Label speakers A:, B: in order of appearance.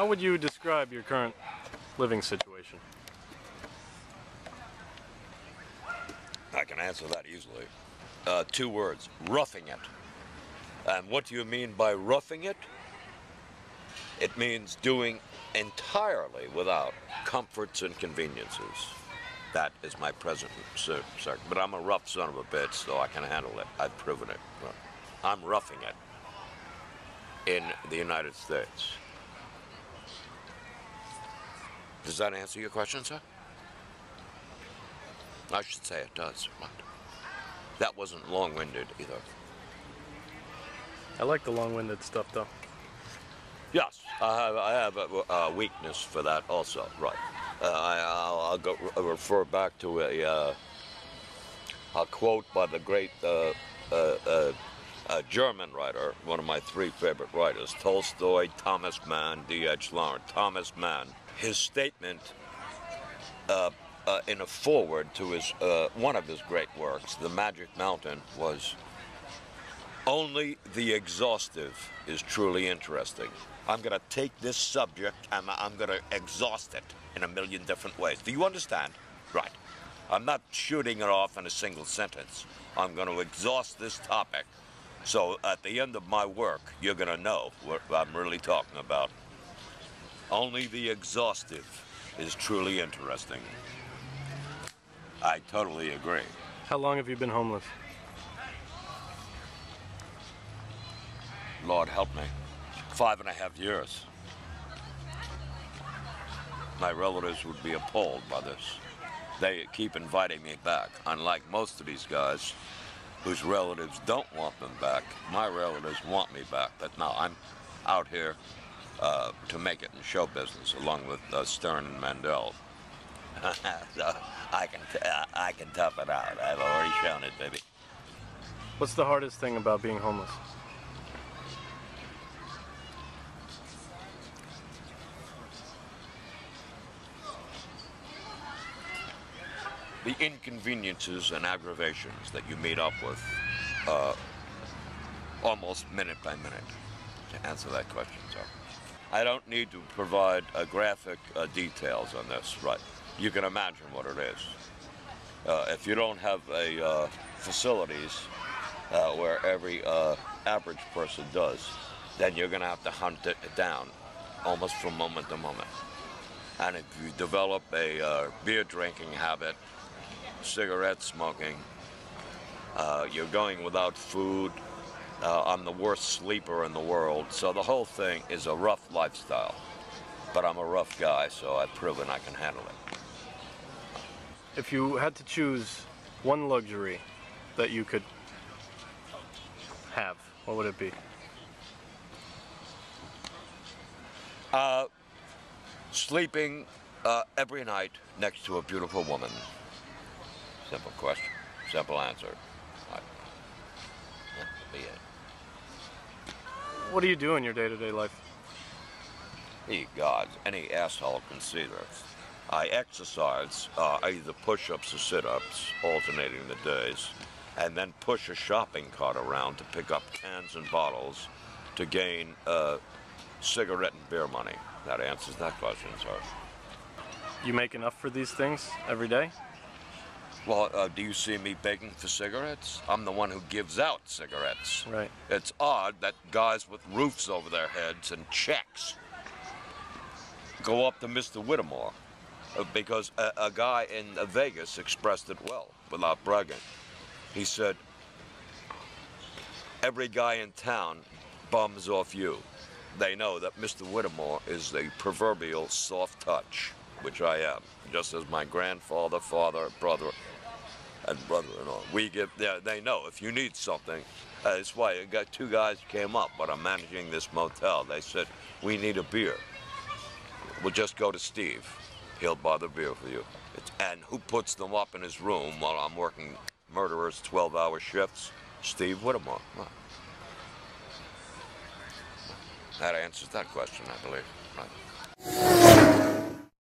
A: How would you describe your current living situation?
B: I can answer that easily. 2 words, roughing it. And what do you mean by roughing it? It means doing entirely without comforts and conveniences. That is my present circumstance. But I'm a rough son of a bitch, so I can handle it. I've proven it. I'm roughing it in the United States. Does that answer your question, sir? I should say it does. That wasn't long-winded either.
A: I like the long-winded stuff, though.
B: Yes, I have a weakness for that also. Right. I'll refer back to a quote by the great German writer, one of my 3 favorite writers, Tolstoy, Thomas Mann, D.H. Lawrence. Thomas Mann. His statement in a foreword to his one of his great works, The Magic Mountain, was, "Only the exhaustive is truly interesting." I'm going to take this subject and I'm going to exhaust it in a million different ways. Do you understand? Right. I'm not shooting it off in a single sentence. I'm going to exhaust this topic. So at the end of my work, you're going to know what I'm really talking about. Only the exhaustive is truly interesting. I totally agree.
A: How long have you been homeless?
B: Lord help me. 5.5 years. My relatives would be appalled by this. They keep inviting me back. Unlike most of these guys whose relatives don't want them back, my relatives want me back. But no, I'm out here to make it in show business along with Stern and Mandel. So I can tough it out. I've already shown it, baby.
A: What's the hardest thing about being homeless?
B: The inconveniences and aggravations that you meet up with almost minute by minute, to answer that question. So I don't need to provide graphic details on this, right? You can imagine what it is. If you don't have facilities where every average person does, then you're going to have to hunt it down almost from moment to moment. And if you develop a beer drinking habit, cigarette smoking, you're going without food. I'm the worst sleeper in the world, so the whole thing is a rough lifestyle. But I'm a rough guy, so I've proven I can handle it.
A: If you had to choose one luxury that you could have, what would it be?
B: Sleeping every night next to a beautiful woman. Simple question, simple answer. Be it.
A: What do you do in your day-to-day life?
B: Ye gods, any asshole can see this. I exercise either push-ups or sit-ups, alternating the days, and then push a shopping cart around to pick up cans and bottles to gain cigarette and beer money. That answers that question, sir.
A: You make enough for these things every day?
B: Well, do you see me begging for cigarettes? I'm the one who gives out cigarettes.
A: Right.
B: It's odd that guys with roofs over their heads and checks go up to Mr. Whittemore, because a guy in Vegas expressed it well, without bragging. He said, every guy in town bums off you. They know that Mr. Whittemore is the proverbial soft touch, which I am, just as my grandfather, father, brother, and brother-in-law. They know if you need something. That's why I got 2 guys who came up, but I'm managing this motel. They said, we need a beer. We'll just go to Steve. He'll buy the beer for you. And who puts them up in his room while I'm working murderers 12-hour shifts? Steve Whittemore. Well, that answers that question, I believe. Right.